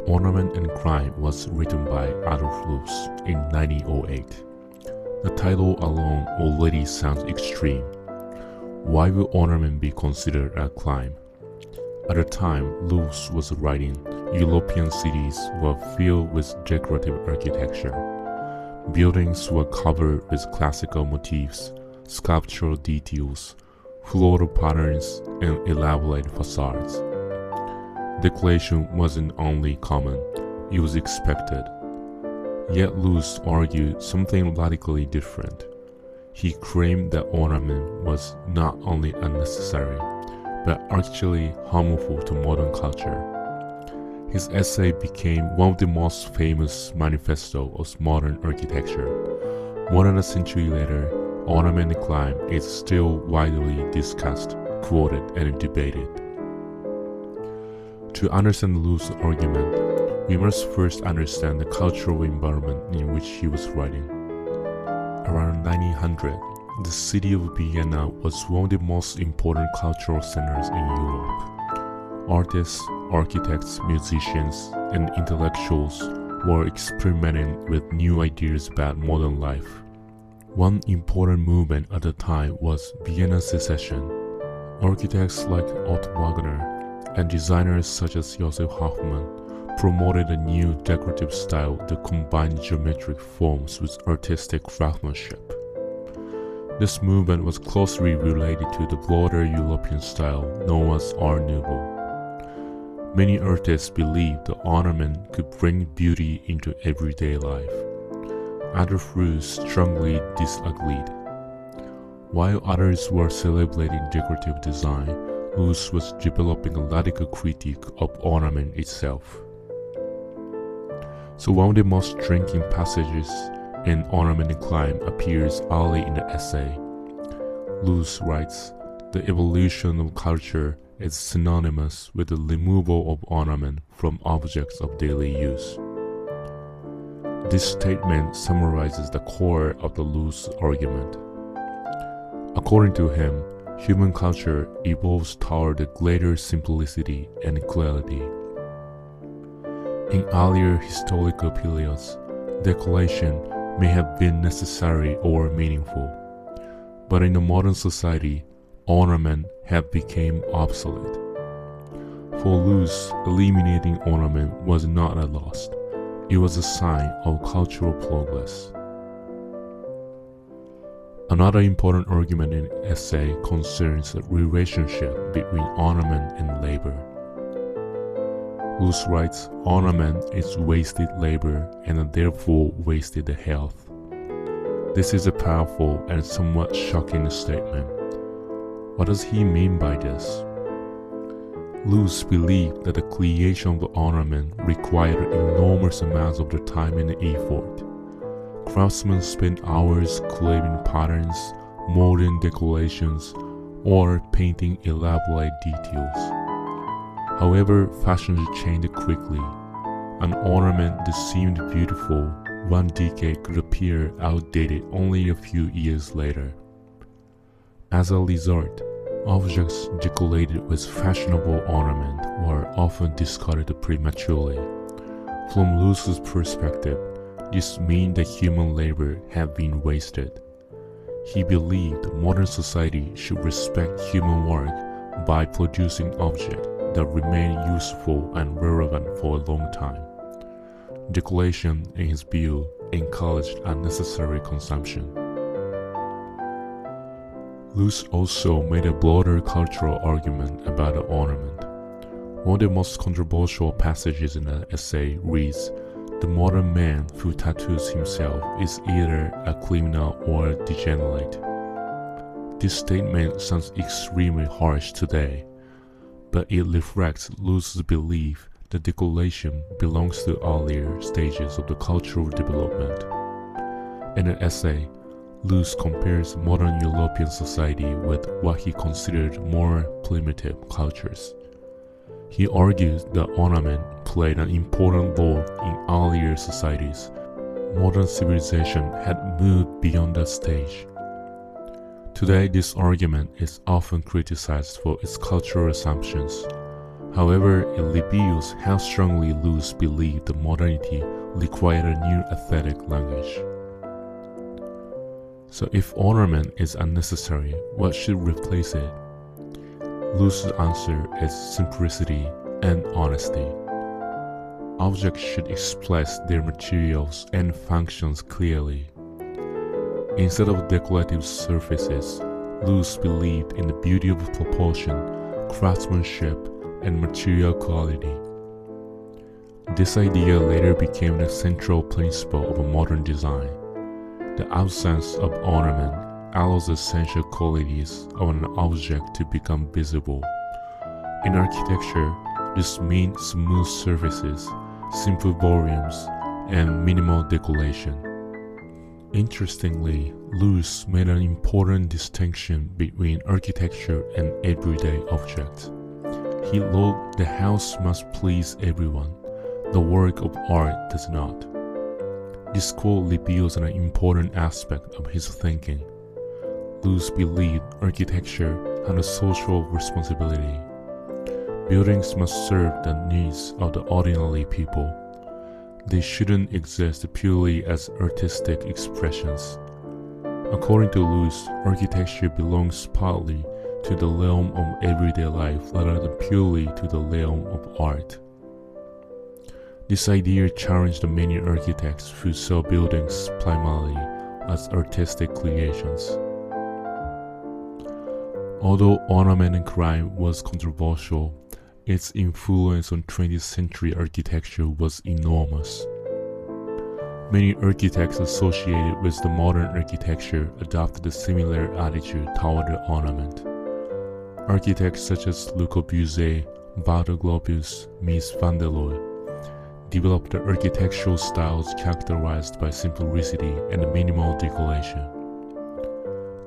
Ornament and Crime was written by Adolf Loos in 1908. The title alone already sounds extreme. Why will ornament be considered a crime? At the time Loos was writing, European cities were filled with decorative architecture. Buildings were covered with classical motifs, sculptural details, floral patterns, and elaborate facades. Decoration wasn't only common, it was expected. Yet Loos argued something radically different. He claimed that ornament was not only unnecessary, but actually harmful to modern culture. His essay became one of the most famous manifestos of modern architecture. More than a century later, Ornament and Crime is still widely discussed, quoted, and debated. To understand Loos' argument, we must first understand the cultural environment in which he was writing. Around 1900, the city of Vienna was one of the most important cultural centers in Europe. Artists, architects, musicians, and intellectuals were experimenting with new ideas about modern life. One important movement at the time was Vienna secession. Architects like Otto Wagner and designers such as Joseph Hoffmann promoted a new decorative style that combined geometric forms with artistic craftsmanship. This movement was closely related to the broader European style known as Art Nouveau. Many artists believed the ornament could bring beauty into everyday life. Adolf Loos strongly disagreed. While others were celebrating decorative design, Loos was developing a radical critique of ornament itself. So one of the most striking passages in Ornament and Crime appears early in the essay. Loos writes, "The evolution of culture is synonymous with the removal of ornament from objects of daily use." This statement summarizes the core of the Loos argument. According to him, human culture evolves toward a greater simplicity and clarity. In earlier historical periods, decoration may have been necessary or meaningful, but in the modern society, ornament have become obsolete. For Loos, eliminating ornament was not a loss, it was a sign of cultural progress. Another important argument in the essay concerns the relationship between ornament and labor. Loos writes, "Ornament is wasted labor and therefore wasted health." This is a powerful and somewhat shocking statement. What does he mean by this? Loos believed that the creation of the ornament required enormous amounts of the time and effort. Craftsmen spent hours carving patterns, molding decorations, or painting elaborate details. However, fashions changed quickly. An ornament that seemed beautiful one decade could appear outdated only a few years later. As a result, objects decorated with fashionable ornament were often discarded prematurely. From Loos's perspective, this meant that human labor had been wasted. He believed modern society should respect human work by producing objects that remain useful and relevant for a long time. Decoration, in his view, encouraged unnecessary consumption. Loos also made a broader cultural argument about the ornament. One of the most controversial passages in the essay reads, "The modern man who tattoos himself is either a criminal or a degenerate." This statement sounds extremely harsh today, but it reflects Loos's belief that decoration belongs to earlier stages of the cultural development. In the essay, Loos compares modern European society with what he considered more primitive cultures. He argues that ornament played an important role in earlier societies. Modern civilization had moved beyond that stage. Today, this argument is often criticized for its cultural assumptions. However, it reveals how strongly Loos believed that modernity required a new aesthetic language. So if ornament is unnecessary, what should replace it? Loos's answer is simplicity and honesty. Objects should express their materials and functions clearly. Instead of decorative surfaces, Loos believed in the beauty of proportion, craftsmanship, and material quality. This idea later became the central principle of modern design. The absence of ornament allows essential qualities of an object to become visible. In architecture, this means smooth surfaces, simple volumes, and minimal decoration. Interestingly, Loos made an important distinction between architecture and everyday objects. He wrote, "The house must please everyone. The work of art does not." This quote reveals an important aspect of his thinking. Loos believed architecture had a social responsibility. Buildings must serve the needs of the ordinary people. They shouldn't exist purely as artistic expressions. According to Loos, architecture belongs partly to the realm of everyday life rather than purely to the realm of art. This idea challenged the many architects who saw buildings primarily as artistic creations. Although ornament and crime was controversial, its influence on 20th century architecture was enormous. Many architects associated with the modern architecture adopted a similar attitude toward the ornament. Architects such as Le Corbusier, Gropius, Mies van der Rohe developed the architectural styles characterized by simplicity and minimal decoration.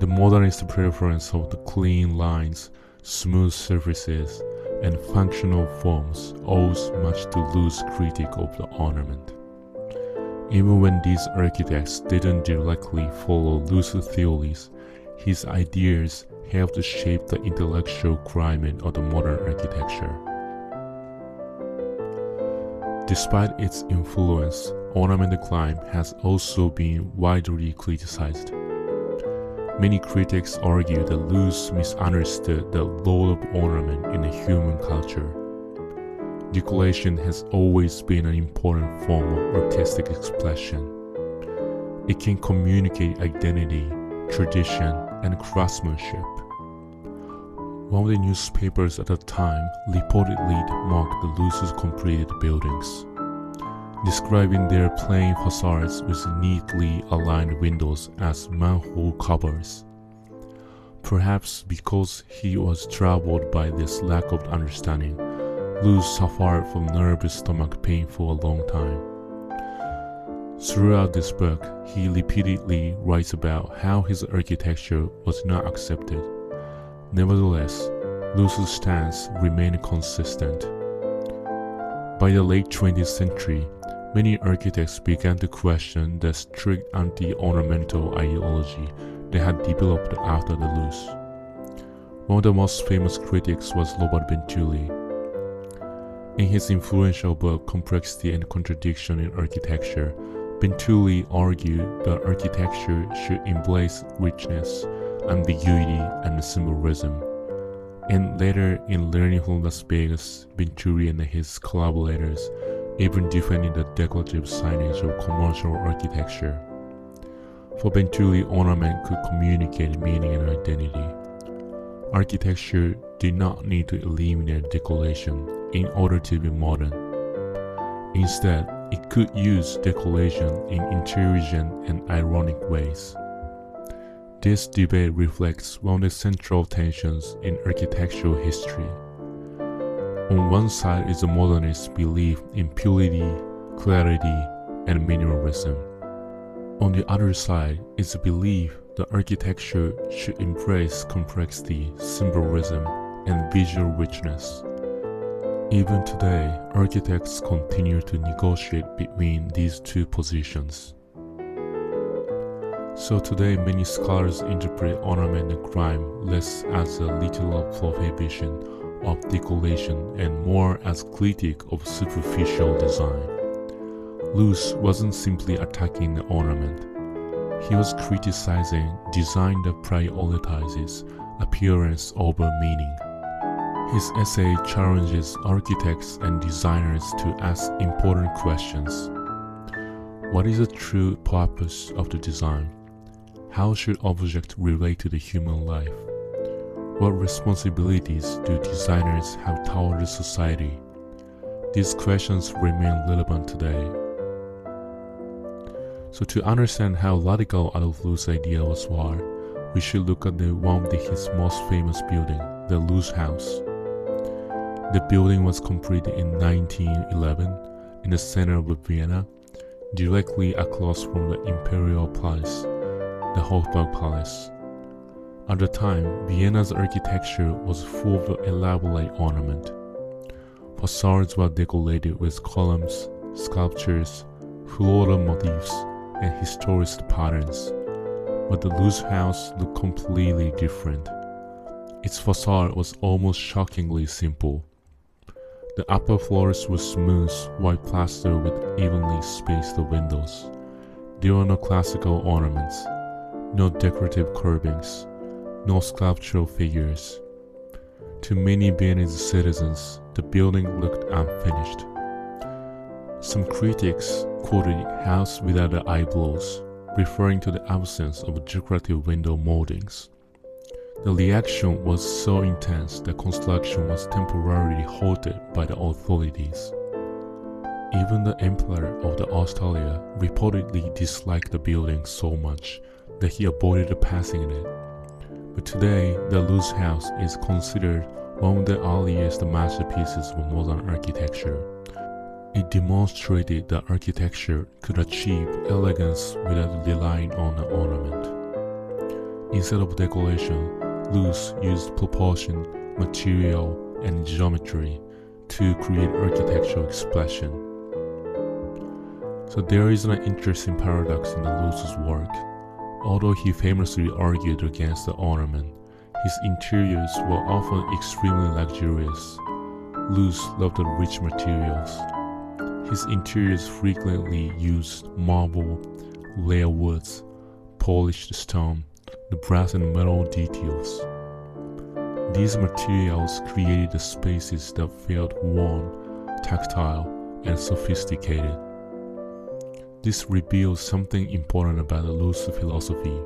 The modernist preference of the clean lines, smooth surfaces, and functional forms owes much to Loos' critique of the ornament. Even when these architects didn't directly follow Loos' theories, his ideas helped shape the intellectual climate of the modern architecture. Despite its influence, ornamental crime has also been widely criticized. Many critics argue that Loos misunderstood the role of ornament in the human culture. Decoration has always been an important form of artistic expression. It can communicate identity, tradition, and craftsmanship. One of the newspapers at the time reportedly mocked the Loos's completed buildings, describing their plain facades with neatly aligned windows as manhole covers. Perhaps because he was troubled by this lack of understanding, Loos suffered from nervous stomach pain for a long time. Throughout this book, he repeatedly writes about how his architecture was not accepted. Nevertheless, Loos's stance remained consistent. By the late 20th century, many architects began to question the strict anti-ornamental ideology that had developed after the Loos. One of the most famous critics was Robert Venturi. In his influential book Complexity and Contradiction in Architecture, Venturi argued that architecture should embrace richness, ambiguity, and symbolism. And later, in Learning from Las Vegas, Venturi and his collaborators even defended the decorative signage of commercial architecture. For Venturi, ornament could communicate meaning and identity. Architecture did not need to eliminate decoration in order to be modern. Instead, it could use decoration in intelligent and ironic ways. This debate reflects one of the central tensions in architectural history. On one side is the modernist belief in purity, clarity, and minimalism. On the other side is the belief that architecture should embrace complexity, symbolism, and visual richness. Even today, architects continue to negotiate between these two positions. So today, many scholars interpret ornament and crime less as a literal prohibition of decoration and more as critic of superficial design. Loos wasn't simply attacking the ornament. He was criticizing design that prioritizes appearance over meaning. His essay challenges architects and designers to ask important questions. What is the true purpose of the design? How should objects relate to the human life? What responsibilities do designers have toward the society? These questions remain relevant today. So to understand how radical Adolf Loos' idea was, we should look at one of his most famous building, the Loos House. The building was completed in 1911 in the center of Vienna, directly across from the Imperial Palace, the Hofburg Palace. At the time, Vienna's architecture was full of elaborate ornament. Facades were decorated with columns, sculptures, floral motifs, and historic patterns, but the Loos House looked completely different. Its facade was almost shockingly simple. The upper floors were smooth, white plaster with evenly spaced windows. There were no classical ornaments, no decorative carvings, no sculptural figures. To many Viennese citizens, the building looked unfinished. Some critics quoted "house without the eyebrows," referring to the absence of decorative window moldings. The reaction was so intense that construction was temporarily halted by the authorities. Even the Emperor of Austria reportedly disliked the building so much that he avoided passing it. But today, the Loos House is considered one of the earliest masterpieces of modern architecture. It demonstrated that architecture could achieve elegance without relying on an ornament. Instead of decoration, Loos used proportion, material, and geometry to create architectural expression. So there is an interesting paradox in the Loos's work. Although he famously argued against the ornament, his interiors were often extremely luxurious. Loos loved the rich materials. His interiors frequently used marble, rare woods, polished stone, the brass and metal details. These materials created spaces that felt warm, tactile, and sophisticated. This reveals something important about the Loos philosophy.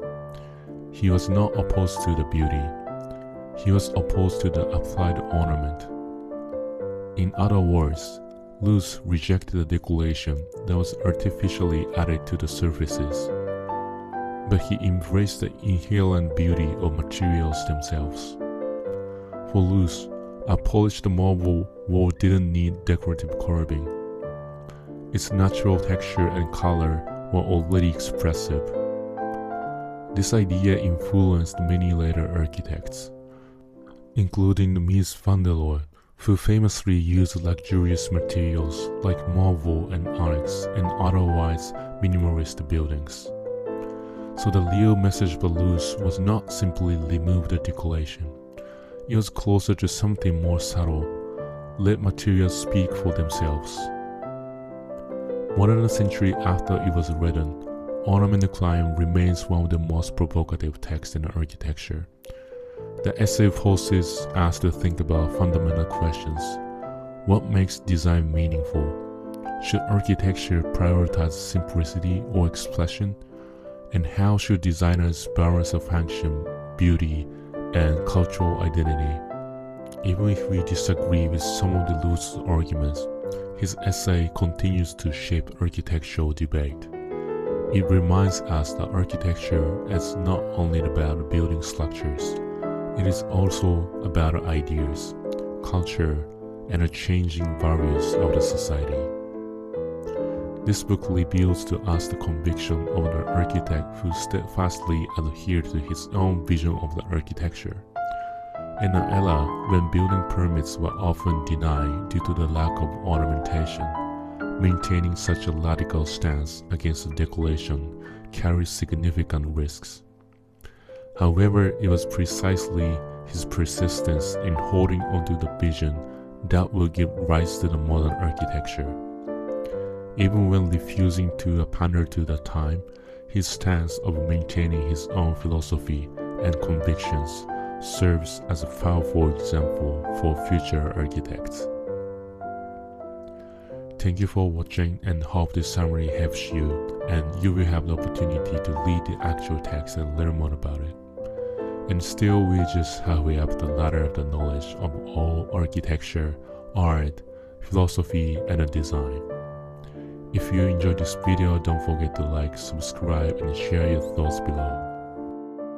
He was not opposed to the beauty. He was opposed to the applied ornament. In other words, Loos rejected the decoration that was artificially added to the surfaces, but he embraced the inherent beauty of materials themselves. For Loos, a polished marble wall didn't need decorative carving. Its natural texture and color were already expressive. This idea influenced many later architects, including Mies van der Rohe, who famously used luxurious materials like marble and onyx in otherwise minimalist buildings. So the real message of Loos was not simply remove the decoration. It was closer to something more subtle. Let materials speak for themselves. More than a century after it was written, Ornament Climb remains one of the most provocative texts in architecture. The essay forces us to think about fundamental questions. What makes design meaningful? Should architecture prioritize simplicity or expression? And how should designers balance a function, beauty, and cultural identity? Even if we disagree with some of the Loos arguments, his essay continues to shape architectural debate. It reminds us that architecture is not only about building structures, it is also about ideas, culture, and the changing values of the society. This book reveals to us the conviction of an architect who steadfastly adhered to his own vision of the architecture. In an era when building permits were often denied due to the lack of ornamentation, maintaining such a radical stance against decoration carries significant risks. However, it was precisely his persistence in holding onto the vision that will give rise to the modern architecture. Even when refusing to pander to the time, his stance of maintaining his own philosophy and convictions serves as a powerful example for future architects. Thank you for watching, and hope this summary helps you and you will have the opportunity to read the actual text and learn more about it. And still, we're just halfway up the ladder of the knowledge of all architecture, art, philosophy, and design. If you enjoyed this video, don't forget to like, subscribe, and share your thoughts below.